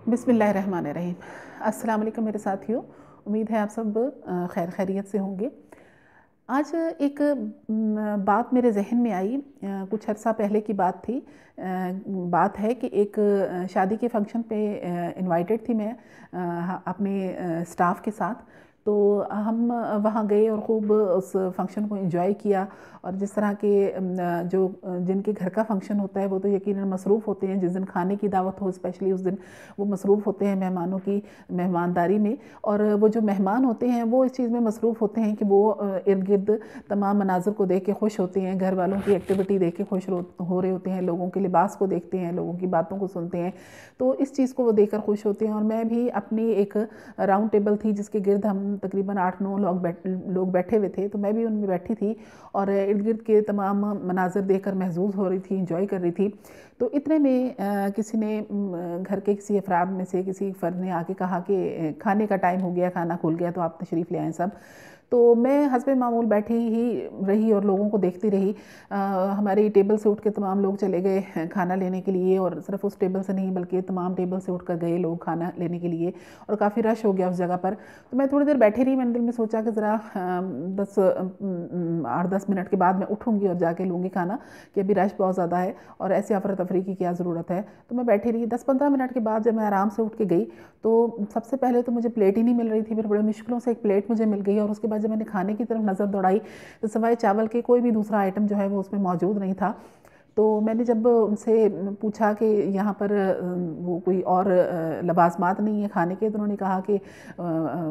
बिस्मिल्लाहिर्रहमानिर्रहीम। अस्सलाम वालेकुम मेरे साथियों, उम्मीद है आप सब खैरियत से होंगे। आज एक बात मेरे ज़हन में आई, कुछ अर्सा पहले की बात थी। बात है कि एक शादी के फंक्शन पे इनवाइटेड थी मैं अपने स्टाफ के साथ। तो हम वहाँ गए और ख़ूब उस फंक्शन को एंजॉय किया। और जिस तरह के जो जिनके घर का फंक्शन होता है वो तो यकीनन मसरूफ़ होते हैं। जिस दिन खाने की दावत हो स्पेशली उस दिन वो मसरूफ़ होते हैं मेहमानों की मेहमानदारी में। और वो जो मेहमान होते हैं वो इस चीज़ में मसरूफ़ होते हैं कि वो इर्द गिर्द तमाम मनाज़र को देख के खुश होते हैं, घर वालों की एक्टिविटी देख के खुश हो रहे होते हैं, लोगों के लिबास को देखते हैं, लोगों की बातों को सुनते हैं। तो इस चीज़ को वो देख कर खुश होते हैं। और मैं भी अपनी एक राउंड टेबल थी जिसके गिर्द हम तकरीबन 8-9 लोग बैठे हुए थे, तो मैं भी उनमें बैठी थी और इर्द गिर्द के तमाम मनाज़र देखकर महज़ूज़ हो रही थी, इंजॉय कर रही थी। तो इतने में किसी ने घर के किसी अफराद में से किसी फ़र्द ने आके कहा कि खाने का टाइम हो गया, खाना खुल गया, तो आप तशरीफ़ ले आएँ सब। तो मैं हस्बे मामूल बैठी ही रही और लोगों को देखती रही। हमारी टेबल से उठ के तमाम लोग चले गए खाना लेने के लिए, और सिर्फ उस टेबल से नहीं बल्कि तमाम टेबल से उठ कर गए लोग खाना लेने के लिए, और काफ़ी रश हो गया उस जगह पर। तो मैं थोड़ी देर बैठी रही। मैंने दिल में सोचा कि ज़रा 8-10 मिनट के बाद मैं उठूँगी और जाके लूँगी खाना, कि अभी रश बहुत ज़्यादा है और ऐसे अफरा तफरी की क्या ज़रूरत है। तो मैं बैठी रही। 10-15 मिनट के बाद जब मैं आराम से उठ के गई तो सबसे पहले तो मुझे प्लेट ही नहीं मिल रही थी। फिर बड़े मुश्किलों से एक प्लेट मुझे मिल गई, और उसके बाद जब मैंने खाने की तरफ नज़र दौड़ाई तो सिवाय चावल के कोई भी दूसरा आइटम जो है वो उसमें मौजूद नहीं था। तो मैंने जब उनसे पूछा कि यहाँ पर वो कोई और लवाज़मात नहीं है खाने के, तो उन्होंने कहा कि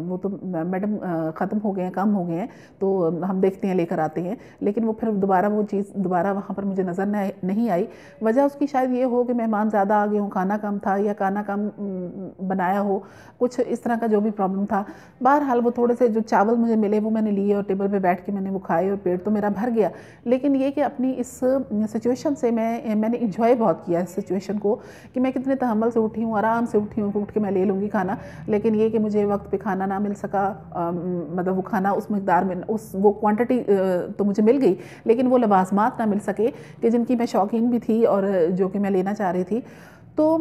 वो तो मैडम ख़त्म हो गए हैं, कम हो गए हैं, तो हम देखते हैं लेकर आते हैं। लेकिन वो फिर दोबारा वो चीज़ दोबारा वहाँ पर मुझे नज़र नहीं आई। वजह उसकी शायद ये हो कि मेहमान ज़्यादा आ गए हों, खाना कम था या खाना कम बनाया हो, कुछ इस तरह का जो भी प्रॉब्लम था। बहरहाल वो थोड़े से जो चावल मुझे मिले वो मैंने लिए और टेबल पे बैठ के मैंने वो खाए और पेट तो मेरा भर गया। लेकिन ये कि अपनी इस सिचुएशन से मैंने इंजॉय बहुत किया इस सिचुएशन को, कि मैं कितने तहम्मुल से उठी हूँ, आराम से उठी हूँ, उठ के मैं ले लूँगी खाना। लेकिन ये कि मुझे वक्त पे खाना ना मिल सका, मतलब वो खाना उस मकदार में वो क्वांटिटी तो मुझे मिल गई, लेकिन वो लवाज़मात ना मिल सके कि जिनकी मैं शौकीन भी थी और जो कि मैं लेना चाह रही थी। तो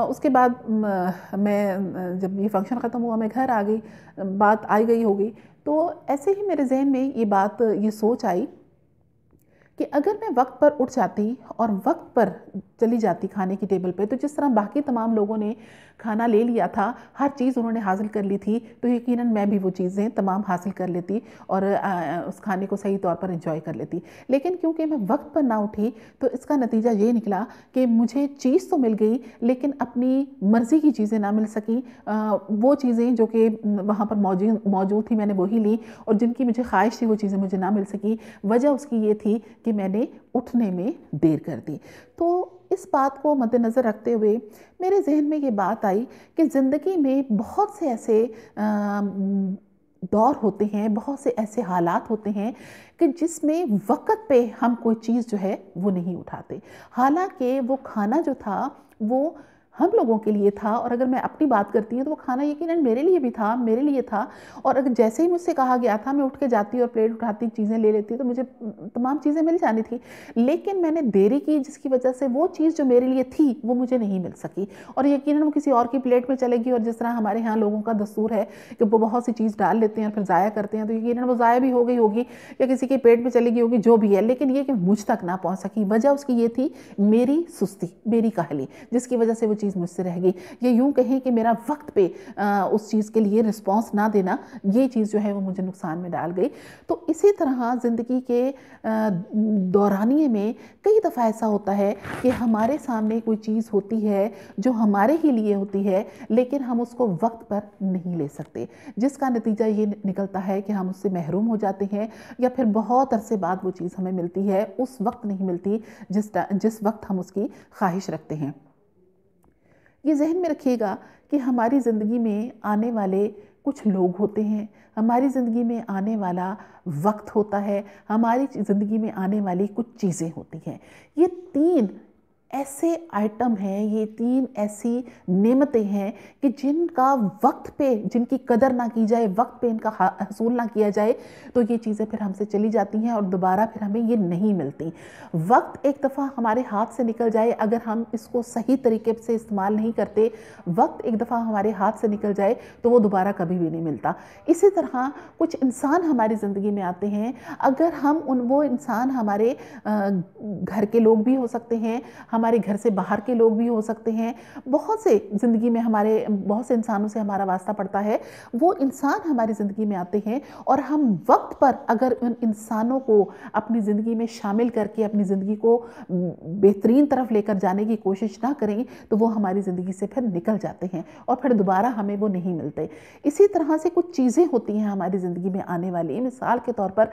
उसके बाद मैं जब ये फंक्शन ख़त्म हुआ मैं घर आ गई, बात आई गई हो गई। तो ऐसे ही मेरे जहन में ये सोच आई कि अगर मैं वक्त पर उठ जाती और वक्त पर चली जाती खाने की टेबल पे, तो जिस तरह बाकी तमाम लोगों ने खाना ले लिया था, हर चीज़ उन्होंने हासिल कर ली थी, तो यकीनन मैं भी वो चीज़ें तमाम हासिल कर लेती और उस खाने को सही तौर पर एंजॉय कर लेती। लेकिन क्योंकि मैं वक्त पर ना उठी तो इसका नतीजा ये निकला कि मुझे चीज़ तो मिल गई लेकिन अपनी मर्ज़ी की चीज़ें ना मिल सकी। वो चीज़ें जो कि वहाँ पर मौजूद थी मैंने वही ली, और जिनकी मुझे ख्वाहिश थी वो चीज़ें मुझे ना मिल सकी। वजह उसकी ये थी कि मैंने उठने में देर कर दी। तो इस बात को मद्देनज़र रखते हुए मेरे ज़हन में ये बात आई कि ज़िंदगी में बहुत से ऐसे दौर होते हैं, बहुत से ऐसे हालात होते हैं कि जिसमें वक़्त पे हम कोई चीज़ जो है वो नहीं उठाते। हालाँकि वो खाना जो था वो हम लोगों के लिए था, और अगर मैं अपनी बात करती हूँ तो वो खाना यकीनन मेरे लिए भी था, मेरे लिए था। और अगर जैसे ही मुझसे कहा गया था मैं उठ के जाती और प्लेट उठाती, चीज़ें ले लेती, तो मुझे तमाम चीज़ें मिल जानी थी। लेकिन मैंने देरी की जिसकी वजह से वो चीज़ जो मेरे लिए थी वो मुझे नहीं मिल सकी, और यकीनन वो किसी और की प्लेट में चलेगी। और जिस तरह हमारे यहाँ लोगों का दस्तूर है कि वो बहुत सी चीज़ डाल लेते हैं और फिर ज़ाया करते हैं, तो यकीनन वो ज़ाया भी हो गई होगी या किसी के पेट में चली गई होगी, जो भी है, लेकिन ये कि मुझ तक ना पहुँच सकी। वजह उसकी ये थी मेरी सुस्ती, मेरी काहली, जिसकी वजह से वो चीज़ मुझसे रह गई। ये यूँ कहें कि मेरा वक्त पे उस चीज़ के लिए रिस्पॉन्स ना देना, ये चीज़ जो है वो मुझे नुकसान में डाल गई। तो इसी तरह ज़िंदगी के दौरानिए में कई दफ़ा ऐसा होता है कि हमारे सामने कोई चीज़ होती है जो हमारे ही लिए होती है, लेकिन हम उसको वक्त पर नहीं ले सकते, जिसका नतीजा ये निकलता है कि हम उससे महरूम हो जाते हैं, या फिर बहुत अरसे बाद वो चीज़ हमें मिलती है, उस वक्त नहीं मिलती जिस वक्त हम उसकी ख्वाहिश रखते हैं। ये जहन में रखिएगा कि हमारी ज़िंदगी में आने वाले कुछ लोग होते हैं, हमारी ज़िंदगी में आने वाला वक्त होता है, हमारी ज़िंदगी में आने वाली कुछ चीज़ें होती हैं। ये तीन ऐसे आइटम हैं, ये 3 ऐसी नेमतें हैं कि जिनका वक्त पे, जिनकी कदर ना की जाए, वक्त पे इनका हसूल ना किया जाए, तो ये चीज़ें फिर हमसे चली जाती हैं और दोबारा फिर हमें ये नहीं मिलती। वक्त एक दफ़ा हमारे हाथ से निकल जाए, अगर हम इसको सही तरीके से इस्तेमाल नहीं करते, वक्त एक दफ़ा हमारे हाथ से निकल जाए तो वो दोबारा कभी भी नहीं मिलता। इसी तरह कुछ इंसान हमारी ज़िंदगी में आते हैं, अगर हम वो इंसान हमारे घर के लोग भी हो सकते हैं, हमारे घर से बाहर के लोग भी हो सकते हैं, बहुत से ज़िंदगी में हमारे बहुत से इंसानों से हमारा वास्ता पड़ता है, वो इंसान हमारी ज़िंदगी में आते हैं और हम वक्त पर अगर उन इंसानों को अपनी ज़िंदगी में शामिल करके अपनी ज़िंदगी को बेहतरीन तरफ लेकर जाने की कोशिश ना करें तो वो हमारी ज़िंदगी से फिर निकल जाते हैं और फिर दोबारा हमें वो नहीं मिलते। इसी तरह से कुछ चीज़ें होती हैं हमारी ज़िंदगी में आने वाली, मिसाल के तौर पर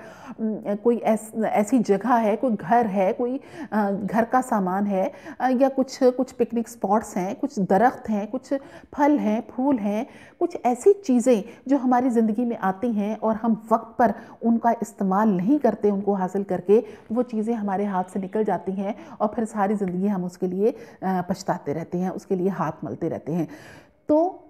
कोई ऐसी जगह है, कोई घर है, कोई घर का सामान है, या कुछ पिकनिक स्पॉट्स हैं, कुछ दरख्त हैं, कुछ फल हैं, फूल हैं, कुछ ऐसी चीज़ें जो हमारी ज़िंदगी में आती हैं और हम वक्त पर उनका इस्तेमाल नहीं करते, उनको हासिल करके वो चीज़ें हमारे हाथ से निकल जाती हैं और फिर सारी ज़िंदगी हम उसके लिए पछताते रहते हैं, उसके लिए हाथ मलते रहते हैं। तो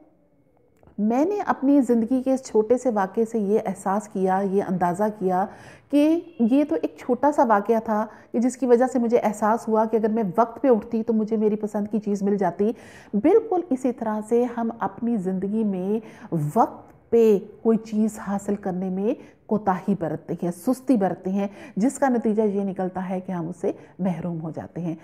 मैंने अपनी ज़िंदगी के इस छोटे से वाक़ये से ये एहसास किया, ये अंदाज़ा किया कि ये तो एक छोटा सा वाक़या था कि जिसकी वजह से मुझे एहसास हुआ कि अगर मैं वक्त पे उठती तो मुझे मेरी पसंद की चीज़ मिल जाती। बिल्कुल इसी तरह से हम अपनी ज़िंदगी में वक्त पे कोई चीज़ हासिल करने में कोताही बरतते हैं, सुस्ती बरतते हैं, जिसका नतीजा ये निकलता है कि हम उससे महरूम हो जाते हैं।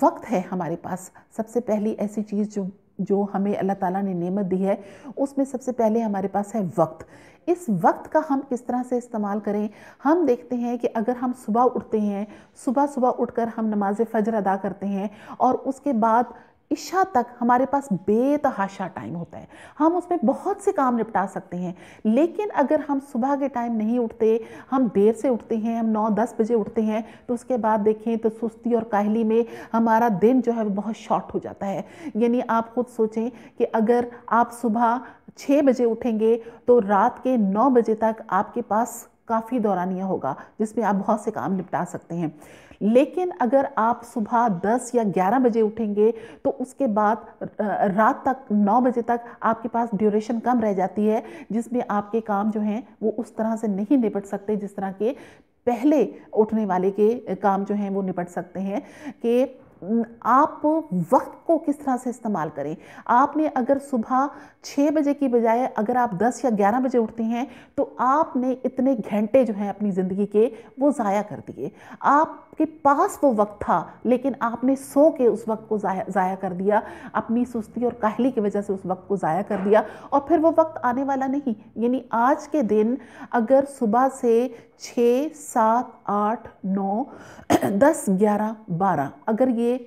वक्त है हमारे पास सबसे पहली ऐसी चीज़ जो हमें अल्लाह ताला ने नेमत दी है, उसमें सबसे पहले हमारे पास है वक्त। इस वक्त का हम किस तरह से इस्तेमाल करें, हम देखते हैं कि अगर हम सुबह उठते हैं, सुबह उठकर हम नमाज फ़जर अदा करते हैं और उसके बाद इशा तक हमारे पास बेतहाशा टाइम होता है, हम उसमें बहुत से काम निपटा सकते हैं। लेकिन अगर हम सुबह के टाइम नहीं उठते, हम देर से उठते हैं, हम 9-10 बजे उठते हैं, तो उसके बाद देखें तो सुस्ती और काहली में हमारा दिन जो है वो बहुत शॉर्ट हो जाता है। यानी आप खुद सोचें कि अगर आप सुबह 6 बजे उठेंगे तो रात के 9 बजे तक आपके पास काफ़ी दौरानिया होगा जिसमें आप बहुत से काम निपटा सकते हैं। लेकिन अगर आप सुबह 10 या 11 बजे उठेंगे तो उसके बाद रात तक 9 बजे तक आपके पास ड्यूरेशन कम रह जाती है, जिसमें आपके काम जो हैं वो उस तरह से नहीं निपट सकते जिस तरह के पहले उठने वाले के काम जो हैं वो निपट सकते हैं। कि आप वक्त को किस तरह से इस्तेमाल करें। आपने अगर सुबह 6 बजे की बजाय अगर आप 10 या 11 बजे उठते हैं तो आपने इतने घंटे जो हैं अपनी ज़िंदगी के वो ज़ाया कर दिए। आपके पास वो वक्त था लेकिन आपने सो के उस वक्त को ज़ाया कर दिया, अपनी सुस्ती और काहली की वजह से उस वक्त को ज़ाया कर दिया और फिर वो वक्त आने वाला नहीं। यानी आज के दिन अगर सुबह से 6, 7, 8, 9, 10, 11, 12 अगर ये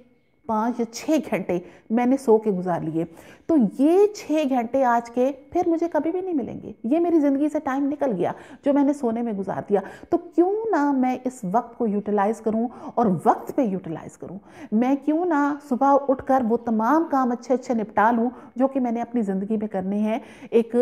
5 या 6 घंटे मैंने सो के गुजार लिए तो ये 6 घंटे आज के फिर मुझे कभी भी नहीं मिलेंगे। ये मेरी ज़िंदगी से टाइम निकल गया जो मैंने सोने में गुजार दिया। तो क्यों ना मैं इस वक्त को यूटिलाइज़ करूं और वक्त पे यूटिलाइज़ करूं। मैं क्यों ना सुबह उठकर वो तमाम काम अच्छे अच्छे निपटा लूं जो कि मैंने अपनी ज़िंदगी में करने हैं। एक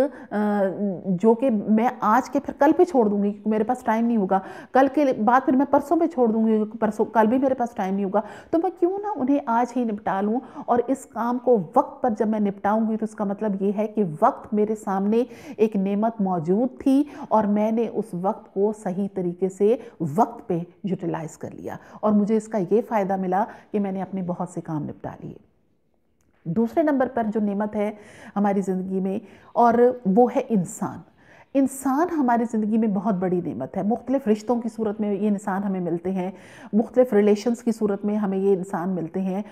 जो कि मैं आज के फिर कल पे छोड़ दूंगी, मेरे पास टाइम नहीं होगा। कल के बाद फिर मैं परसों पे छोड़ दूंगी, परसों कल भी मेरे पास टाइम नहीं होगा। तो मैं क्यों ना उन्हें आज ही निपटा लूं और इस काम को वक्त पर जब मैं निपटाऊंगी तो इसका मतलब ये है कि वक्त मेरे सामने एक नेमत मौजूद थी और मैंने उस वक्त को सही तरीके से वक्त पे यूटिलाइज कर लिया और मुझे इसका ये फ़ायदा मिला कि मैंने अपने बहुत से काम निपटा लिए। दूसरे नंबर पर जो नेमत है हमारी ज़िंदगी में और वो है इंसान। इंसान हमारी ज़िंदगी में बहुत बड़ी नेमत है। मुख्तलिफ़ रिश्तों की सूरत में ये इंसान हमें मिलते हैं, मुख्तलिफ़ रिलेशंस की सूरत में हमें ये इंसान मिलते हैं।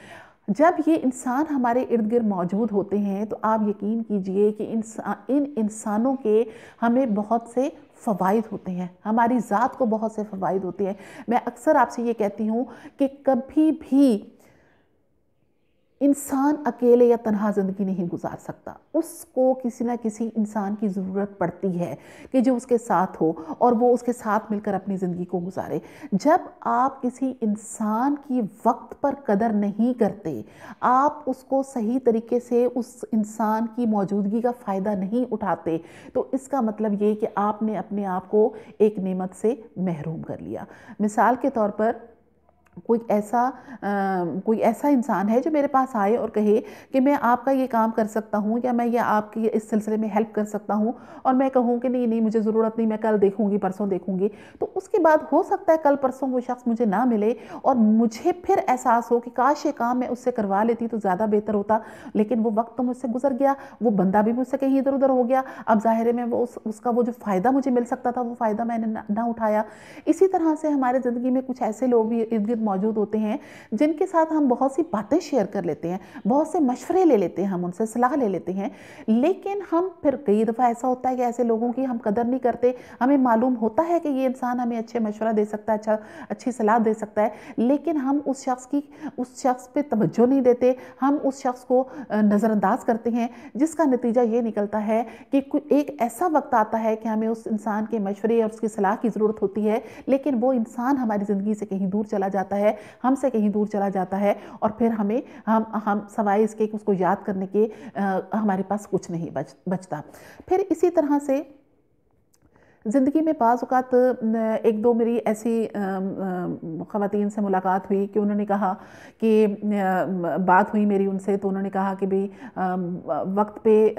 जब ये इंसान हमारे इर्द गिर्द मौजूद होते हैं तो आप यकीन कीजिए कि इन इंसानों के हमें बहुत से फ़वाइद होते हैं, हमारी ज़ात को बहुत से फ़वाइद होते हैं। मैं अक्सर आपसे ये कहती हूँ कि कभी भी इंसान अकेले या तन्हा ज़िंदगी नहीं गुजार सकता, उसको किसी ना किसी इंसान की ज़रूरत पड़ती है कि जो उसके साथ हो और वो उसके साथ मिलकर अपनी ज़िंदगी को गुजारे। जब आप किसी इंसान की वक्त पर कदर नहीं करते, आप उसको सही तरीके से उस इंसान की मौजूदगी का फ़ायदा नहीं उठाते, तो इसका मतलब ये कि आपने अपने आप को एक नेमत से महरूम कर लिया। मिसाल के तौर पर कोई ऐसा इंसान है जो मेरे पास आए और कहे कि मैं आपका ये काम कर सकता हूँ या मैं ये आपकी इस सिलसिले में हेल्प कर सकता हूँ, और मैं कहूँ कि नहीं नहीं मुझे ज़रूरत नहीं, मैं कल देखूँगी परसों देखूँगी, तो उसके बाद हो सकता है कल परसों वो शख्स मुझे ना मिले और मुझे फिर एहसास हो कि काश ये काम मैं उससे करवा लेती तो ज़्यादा बेहतर होता, लेकिन वो वक्त तो मुझसे गुजर गया, वो बंदा भी मुझसे कहीं इधर उधर हो गया। अब ज़ाहिर है मैं उसका वो जो फ़ायदा मुझे मिल सकता था वो फ़ायदा मैंने ना उठाया। इसी तरह से हमारे ज़िंदगी में कुछ ऐसे लोग भी इर्द गिर्द मौजूद होते हैं जिनके साथ हम बहुत सी बातें शेयर कर लेते हैं, बहुत से मशवरे ले लेते हैं, हम उनसे सलाह ले लेते हैं, लेकिन हम फिर कई दफ़ा ऐसा होता है कि ऐसे लोगों की हम कदर नहीं करते। हमें मालूम होता है कि ये इंसान हमें अच्छे मशवरा दे सकता है, अच्छी सलाह दे सकता है, लेकिन हम उस शख्स पे तवज्जो नहीं देते, हम उस शख्स को नज़रअंदाज करते हैं, जिसका नतीजा ये निकलता है कि एक ऐसा वक्त आता है कि हमें उस इंसान के मशवरे और उसकी सलाह की ज़रूरत होती है, लेकिन वो इंसान हमारी ज़िंदगी से कहीं दूर चला जाता है, हमसे कहीं दूर चला जाता है, और फिर हम सवाए इसके कि उसको याद करने के हमारे पास कुछ नहीं बचता। फिर इसी तरह से ज़िंदगी में बाज़ औक़ात एक दो मेरी ऐसी ख़वातीन से मुलाकात हुई कि उन्होंने कहा कि बात हुई मेरी उनसे, तो उन्होंने कहा कि भाई वक्त पे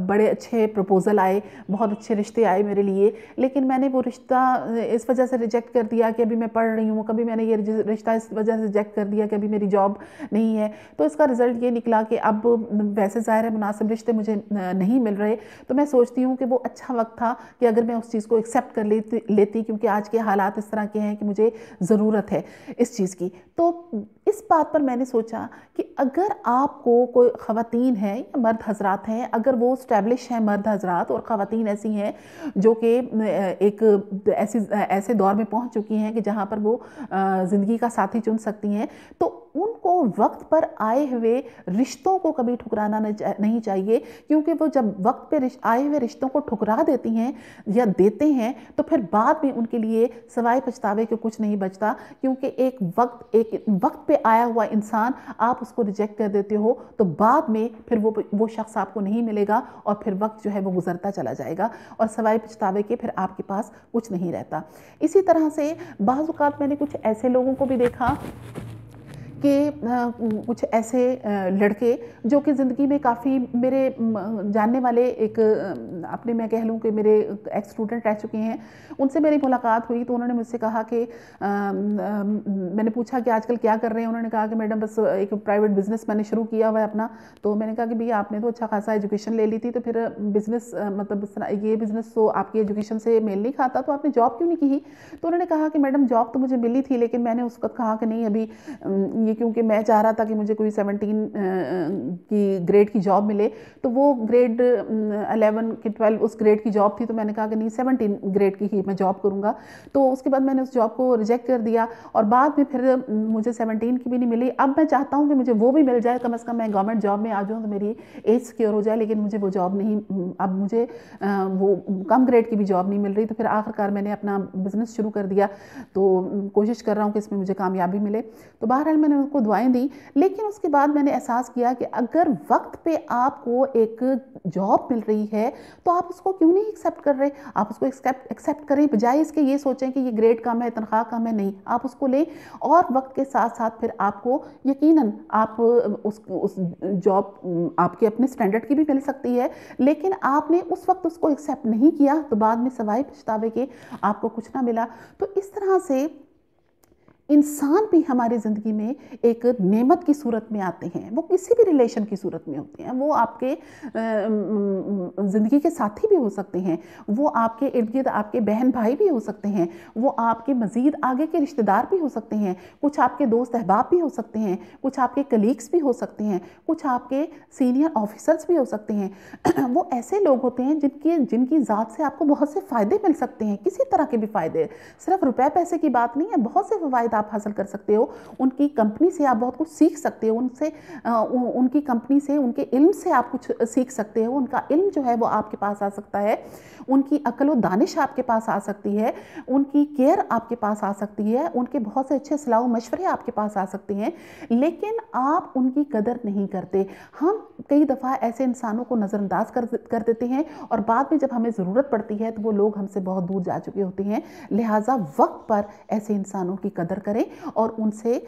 बड़े अच्छे प्रपोज़ल आए, बहुत अच्छे रिश्ते आए मेरे लिए, लेकिन मैंने वो रिश्ता इस वजह से रिजेक्ट कर दिया कि अभी मैं पढ़ रही हूँ, कभी मैंने ये रिश्ता इस वजह से रिजेक्ट कर दिया कि अभी मेरी जॉब नहीं है। तो इसका रिज़ल्ट ये निकला कि अब वैसे ज़ाहिर है मुनासिब रिश्ते मुझे नहीं मिल रहे, तो मैं सोचती हूँ कि वो अच्छा वक्त था कि अगर मैं उस चीज़ को एक्सेप्ट कर लेती, क्योंकि आज के हालात इस तरह के हैं कि मुझे ज़रूरत है इस चीज़ की। तो इस बात पर मैंने सोचा कि अगर आपको कोई ख़वातीन है या मर्द हज़रात हैं, अगर वो स्टैब्लिश हैं मर्द हज़रात और ख़वातीन ऐसी हैं जो कि एक ऐसे दौर में पहुंच चुकी हैं कि जहां पर वो ज़िंदगी का साथी चुन सकती हैं, तो उनको वक्त पर आए हुए रिश्तों को कभी ठुकराना नहीं चाहिए, क्योंकि वो जब वक्त पे आए हुए रिश्तों को ठुकरा देती हैं या देते हैं तो फिर बाद में उनके लिए सवाए पछतावे के कुछ नहीं बचता, क्योंकि एक वक्त पे आया हुआ इंसान आप उसको रिजेक्ट कर देते हो तो बाद में फिर वो शख्स आपको नहीं मिलेगा और फिर वक्त जो है वो गुजरता चला जाएगा और सवाए पछतावे के फिर आपके पास कुछ नहीं रहता। इसी तरह से बाज़ औक़ात मैंने कुछ ऐसे लोगों को भी देखा कि कुछ ऐसे लड़के जो कि ज़िंदगी में काफ़ी मेरे जानने वाले एक अपने मैं कह लूँ कि मेरे एक्स स्टूडेंट रह चुके हैं, उनसे मेरी मुलाकात हुई तो उन्होंने मुझसे कहा कि मैंने पूछा कि आजकल क्या कर रहे हैं। उन्होंने कहा कि मैडम बस एक प्राइवेट बिज़नेस मैंने शुरू किया हुआ है अपना। तो मैंने कहा कि भैया आपने तो अच्छा खासा एजुकेशन ले ली थी, तो फिर बिज़नेस मतलब ये बिज़नेस तो आपकी एजुकेशन से मेल नहीं खाता, तो आपने जॉब क्यों नहीं की? तो उन्होंने कहा कि मैडम जॉब तो मुझे मिली थी, लेकिन मैंने उस वक्त कहा कि नहीं अभी ये, क्योंकि मैं चाह रहा था कि मुझे कोई 17 की ग्रेड की जॉब मिले, तो वो ग्रेड 11 की 12 उस ग्रेड की जॉब थी, तो मैंने कहा कि नहीं 17 ग्रेड की ही मैं जॉब करूँगा। तो उसके बाद मैंने उस जॉब को रिजेक्ट कर दिया और बाद में फिर मुझे 17 की भी नहीं मिली। अब मैं चाहता हूँ कि मुझे वो भी मिल जाए, कम से कम मैं गवर्नमेंट जॉब में आ जाऊँ तो मेरी एज सिक्योर हो जाए, लेकिन मुझे वो जॉब नहीं, अब मुझे वो कम ग्रेड की भी जॉब नहीं मिल रही। तो फिर आखिरकार मैंने अपना बिज़नेस शुरू कर दिया, तो कोशिश कर रहा हूँ कि इसमें मुझे कामयाबी मिले। तो बहरहाल मैंने उनको दुआएं दी, लेकिन उसके बाद मैंने एहसास किया कि अगर वक्त पे आपको एक जॉब मिल रही है तो आप उसको क्यों नहीं एक्सेप्ट कर रहे? आप उसको एक्सेप्ट करें, बजाय इसके ये सोचें कि ये ग्रेड कम है, तनख्वाह कम है। नहीं, आप उसको लें और वक्त के साथ साथ फिर आपको यकीनन आप उस जॉब आपके अपने स्टैंडर्ड की भी मिल सकती है, लेकिन आपने उस वक्त उसको एक्सेप्ट नहीं किया तो बाद में सवाए पछतावे के आपको कुछ ना मिला। तो इस तरह से इंसान भी हमारी ज़िंदगी में एक नेमत की सूरत में आते हैं, वो किसी भी रिलेशन की सूरत में होते हैं। वो आपके ज़िंदगी के साथी भी हो सकते हैं, वो आपके इर्द गिर्द आपके बहन भाई भी हो सकते हैं, वो आपके मज़ीद आगे के रिश्तेदार भी हो सकते हैं, कुछ आपके दोस्त अहबाब भी हो सकते हैं, कुछ आपके कलीग्स भी हो सकते हैं, कुछ आपके सीनियर ऑफिसर्स भी हो सकते हैं। वो ऐसे लोग होते हैं जिनकी ज़ात से आपको बहुत से फ़ायदे मिल सकते हैं, किसी तरह के भी फ़ायदे, सिर्फ रुपए पैसे की बात नहीं है, बहुत से फ़वाइद आप हासिल कर सकते हो। उनकी कंपनी से आप बहुत कुछ सीख सकते हो, उनकी कंपनी से, उनके इल्म से आप कुछ सीख सकते हो, उनका इल्म जो है वो आपके पास आ सकता है, उनकी अक्ल व दानिश आपके पास आ सकती है, उनकी केयर आपके पास आ सकती है, उनके बहुत से अच्छे सलाह व मशवरे आपके पास आ सकते हैं, लेकिन आप उनकी कदर नहीं करते। हम कई दफ़ा ऐसे इंसानों को नज़रअंदाज कर देते हैं और बाद में जब हमें ज़रूरत पड़ती है तो वो लोग हमसे बहुत दूर जा चुके होते हैं। लिहाजा वक्त पर ऐसे इंसानों की कदर کریں اور ان سے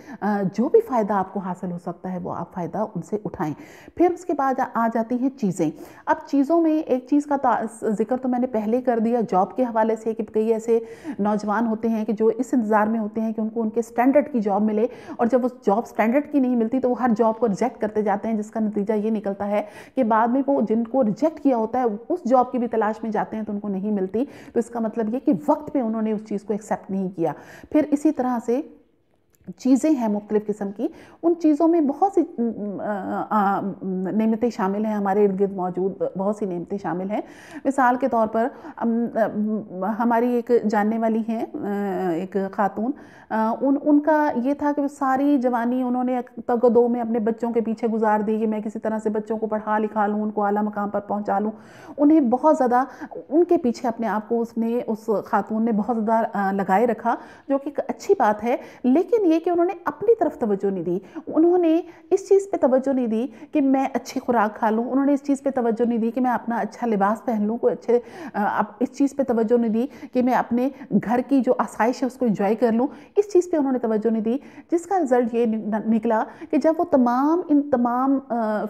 جو بھی فائدہ آپ کو حاصل ہو سکتا ہے وہ آپ فائدہ ان سے اٹھائیں۔ پھر اس کے بعد آ جاتی ہیں چیزیں۔ اب چیزوں میں ایک چیز کا ذکر تو میں نے پہلے کر دیا جاب کے حوالے سے، کہ کئی ایسے نوجوان ہوتے ہیں کہ جو اس انتظار میں ہوتے ہیں کہ ان کو ان کے سٹینڈرڈ کی جاب ملے، اور جب وہ جاب سٹینڈرڈ کی نہیں ملتی تو وہ ہر جاب کو ریجیکٹ کرتے جاتے ہیں، جس کا نتیجہ یہ نکلتا ہے کہ بعد میں وہ جن کو ریجیکٹ کیا ہوتا ہے اس جاب کی بھی تلاش میں جاتے ہیں تو ان کو نہیں ملتی۔ تو اس کا مطلب یہ کہ وقت پہ انہوں نے اس چیز کو ایکسیپٹ نہیں کیا۔ پھر اسی طرح سے چیزیں ہیں مختلف قسم کی، ان چیزوں میں بہت سی نعمتیں شامل ہیں، ہمارے ارد گرد موجود بہت سی نعمتیں شامل ہیں۔ مثال کے طور پر ہماری ایک جاننے والی ہیں ایک خاتون، ان کا یہ تھا کہ وہ ساری جوانی انہوں نے تگ و دو میں اپنے بچوں کے پیچھے گزار دی کہ میں کسی طرح سے بچوں کو پڑھا لکھا لوں، ان کو اعلیٰ مقام پر پہنچا لوں۔ انہیں بہت زیادہ ان کے پیچھے اپنے آپ کو اس خاتون نے بہت زیادہ لگائے رکھا، جو کہ ایک اچھی بات ہے، لیکن یہ کہ انہوں نے اپنی طرف توجہ نہیں دی۔ انہوں نے اس چیز پہ توجہ نہیں دی کہ میں اچھی خوراک کھا لوں، انہوں نے اس چیز پہ توجہ نہیں دی کہ میں اپنا اچھا لباس پہن لوں، اس چیز پہ توجہ نہیں دی کہ میں اپنے گھر کی جو آسائش ہے اس کو انجوائے کر لوں، اس چیز پہ انہوں نے توجہ نہیں دی، جس کا رزلٹ یہ نکلا کہ جب وہ ان تمام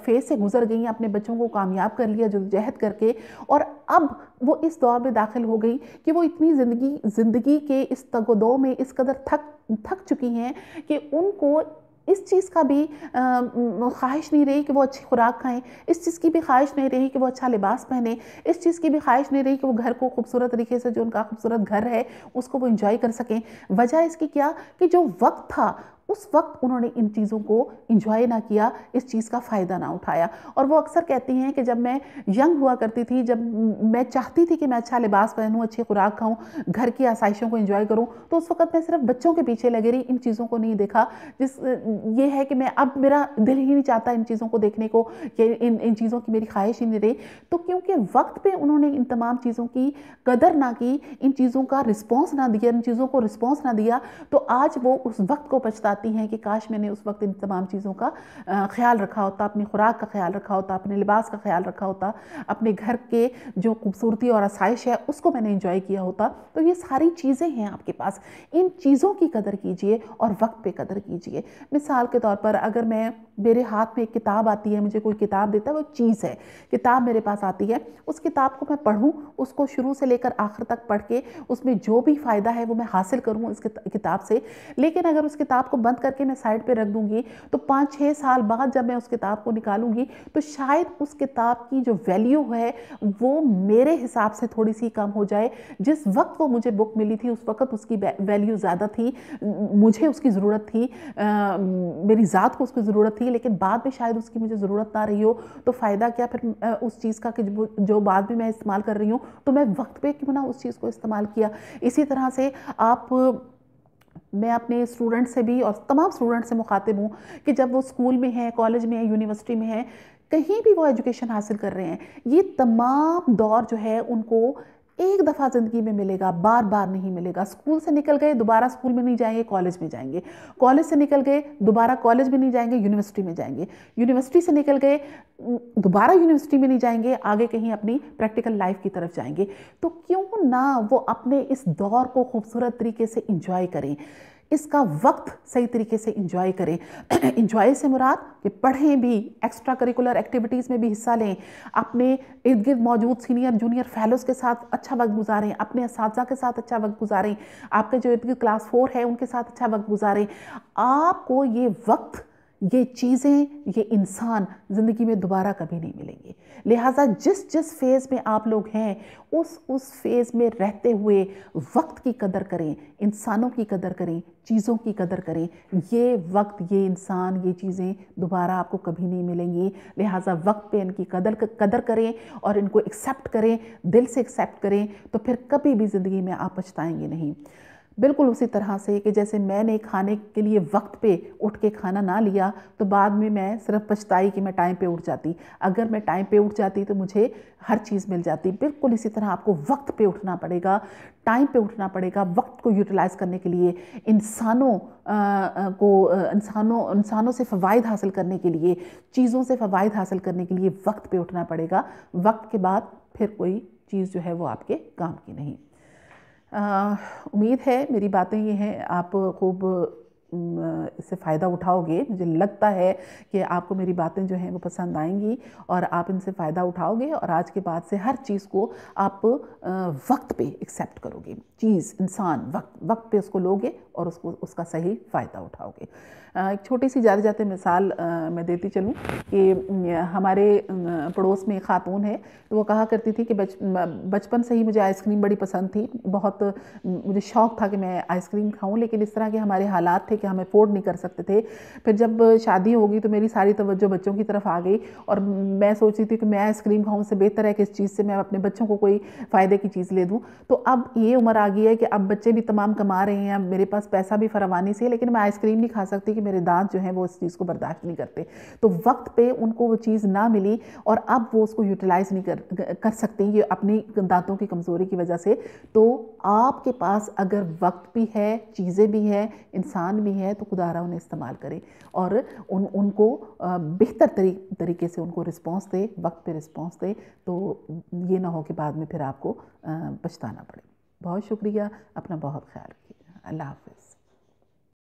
فیز سے گزر گئیں، اپنے بچوں کو کامیاب کر لیا جدوجہد کر کے، اور اب وہ اس دور میں داخل ہو گئی کہ وہ اتنی زندگی کے اس تگ و دو میں اس قدر تھک چکی ہیں کہ ان کو اس چیز کا بھی خواہش نہیں رہی کہ وہ اچھی خوراک کھائیں، اس چیز کی بھی خواہش نہیں رہی کہ وہ اچھا لباس پہنیں، اس چیز کی بھی خواہش نہیں رہی کہ وہ گھر کو خوبصورت طریقے سے جو ان کا خوبصورت گھر ہے اس کو وہ انجوائے کر سکیں۔ وجہ اس کی کیا کہ جو وقت تھا اس وقت انہوں نے ان چیزوں کو انجوائے نہ کیا، اس چیز کا فائدہ نہ اٹھایا۔ اور وہ اکثر کہتی ہیں کہ جب میں ینگ ہوا کرتی تھی، جب میں چاہتی تھی کہ میں اچھا لباس پہنوں، اچھی خوراک کھاؤں، گھر کی آسائشوں کو انجوائے کروں، تو اس وقت میں صرف بچوں کے پیچھے لگے رہی، ان چیزوں کو نہیں دیکھا۔ یہ ہے کہ اب میرا دل ہی نہیں چاہتا ان چیزوں کو دیکھنے کو، کہ ان چیزوں کی میری خواہش ہی نہیں رہی۔ تو کیونکہ وقت پہ انہوں نے ان تمام چیزوں کی قدر نہ کی، ان چیزوں کا رسپانس نہ دیا، ان چیزوں کو رسپانس نہ دیا، تو آج وہ اس وقت کو پچھتاتی ہیں کہ کاش میں نے اس وقت ان تمام چیزوں کا خیال رکھا ہوتا، اپنی خوراک کا خیال رکھا ہوتا، اپنے لباس کا خیال رکھا ہوتا، اپنے گھر کے جو خوبصورتی اور آسائش ہے اس کو میں نے انجوائے کیا ہوتا۔ تو یہ ساری چیزیں ہیں آپ کے پاس، ان چیزوں کی قدر کیجئے اور وقت پہ قدر کیجئے۔ مثال کے طور پر اگر میرے ہاتھ میں ایک کتاب آتی ہے، مجھے کوئی کتاب دیتا ہے، وہ چیز ہے، کتاب میرے پاس آتی ہے، اس کتاب کو میں پڑھوں، اس کو شروع سے لے کر آخر تک پڑھ کے اس میں جو بھی فائدہ ہے وہ میں حاصل کروں اس کتاب سے، لیکن اگر اس کتاب کو بند کر کے میں سائڈ پہ رکھ دوں گی تو 5-6 سال بعد جب میں اس کتاب کو نکالوں گی تو شاید اس کتاب کی جو ویلیو ہے وہ میرے حساب سے تھوڑی سی کم ہو جائے۔ جس وقت وہ مجھے بک ملی تھی اس وقت اس کی ویلیو زیادہ تھی، مجھے اس کی ضرورت تھی، میری ذات کو اس کی ضرورت تھی، لیکن بعد میں شاید اس کی مجھے ضرورت نہ رہی ہو، تو فائدہ کیا پھر اس چیز کا کہ جو بعد میں استعمال کر رہی ہوں، تو میں وقت پہ کیوں نہ اس چیز کو استعمال کیا۔ اسی طرح سے میں اپنے اسٹوڈنٹ سے بھی اور تمام اسٹوڈنٹ سے مخاطب ہوں کہ جب وہ اسکول میں ہیں، کالج میں ہیں، یونیورسٹی میں ہیں، کہیں بھی وہ ایجوکیشن حاصل کر رہے ہیں، یہ تمام دور جو ہے ان کو ایک دفعہ زندگی میں ملے گا، بار بار نہیں ملے گا۔ اسکول سے نکل گئے دوبارہ اسکول میں نہیں جائیں گے، کالج میں جائیں گے، کالج سے نکل گئے دوبارہ کالج میں نہیں جائیں گے، یونیورسٹی میں جائیں گے، یونیورسٹی سے نکل گئے دوبارہ یونیورسٹی میں نہیں جائیں گے، آگے کہیں اپنی پریکٹیکل لائف کی طرف جائیں گے۔ تو کیوں نہ وہ اپنے اس دور کو خوبصورت طریقے سے انجوائے کریں، اس کا وقت صحیح طریقے سے انجوائے کریں۔ انجوائے سے مراد کہ پڑھیں بھی، ایکسٹرا کریکولر ایکٹیویٹیز میں بھی حصہ لیں، اپنے ارد گرد موجود سینئر جونیئر فیلوز کے ساتھ اچھا وقت گزاریں، اپنے اساتذہ کے ساتھ اچھا وقت گزاریں، آپ کے جو ارد گرد کلاس 4 ہے ان کے ساتھ اچھا وقت گزاریں۔ آپ کو یہ وقت، یہ چیزیں، یہ انسان زندگی میں دوبارہ کبھی نہیں ملیں گے، لہٰذا جس فیز میں آپ لوگ ہیں اس فیز میں رہتے ہوئے وقت کی قدر کریں، انسانوں کی قدر کریں، چیزوں کی قدر کریں۔ یہ وقت، یہ انسان، یہ چیزیں دوبارہ آپ کو کبھی نہیں ملیں گی، لہٰذا وقت پہ ان کی قدر کریں اور ان کو ایکسیپٹ کریں، دل سے ایکسیپٹ کریں، تو پھر کبھی بھی زندگی میں آپ پچھتائیں گے نہیں۔ بالکل اسی طرح سے کہ جیسے میں نے کھانے کے لیے وقت پہ اٹھ کے کھانا نہ لیا تو بعد میں صرف پچھتائی کہ میں ٹائم پہ اٹھ جاتی، اگر میں ٹائم پہ اٹھ جاتی تو مجھے ہر چیز مل جاتی۔ بالکل اسی طرح آپ کو وقت پہ اٹھنا پڑے گا، ٹائم پہ اٹھنا پڑے گا، وقت کو یوٹیلائز کرنے کے لیے، انسانوں سے فوائد حاصل کرنے کے لیے، چیزوں سے فوائد حاصل کرنے کے لیے وقت پہ اٹھنا پڑے گا۔ وقت کے بعد پھر کوئی چیز جو ہے وہ آپ کے کام کی نہیں۔ उम्मीद है मेरी बातें ये हैं आप खूब इससे फ़ायदा उठाओगे। मुझे लगता है कि आपको मेरी बातें जो हैं वो पसंद आएंगी और आप इनसे फ़ायदा उठाओगे और आज के बाद से हर चीज़ को आप वक्त पे एक्सेप्ट करोगे। चीज़, इंसान, वक्त पे उसको लोगे और उसका सही फ़ायदा उठाओगे। एक छोटी सी जाते जाते मिसाल मैं देती चलूँ कि हमारे पड़ोस में एक खातून है, तो वो कहा करती थी कि बचपन से ही मुझे आइसक्रीम बड़ी पसंद थी। बहुत मुझे शौक़ था कि मैं आइसक्रीम खाऊं, लेकिन इस तरह के हमारे हालात थे कि हम अफोर्ड नहीं कर सकते थे। फिर जब शादी होगी तो मेरी सारी तवज्जो बच्चों की तरफ आ गई और मैं सोचती थी कि मैं आइसक्रीम खाऊं, उससे बेहतर है कि इस चीज़ से मैं अपने बच्चों को कोई फ़ायदे की चीज़ ले दूँ। तो अब ये उम्र आ गई है कि अब बच्चे भी तमाम कमा रहे हैं, मेरे पास पैसा भी फरावानी से है, लेकिन मैं आइसक्रीम नहीं खा सकती कि मेरे दांत जो हैं वो इस चीज़ को बर्दाश्त नहीं करते। तो वक्त पे उनको वो चीज़ ना मिली और अब वो उसको यूटिलाइज़ नहीं कर सकते ये अपनी दांतों की कमज़ोरी की वजह से। तो आपके पास अगर वक्त भी है, चीज़ें भी हैं, इंसान भी है, तो खुदारा उन्हें इस्तेमाल करें और उनको बेहतर तरीके से उनको रिस्पॉन्स दे, वक्त पे रिस्पॉन्स दे, तो ये ना हो कि बाद में फिर आपको पछताना पड़े। बहुत शुक्रिया, अपना बहुत ख्याल रखिएगा। अल्लाह हाफ़िज़।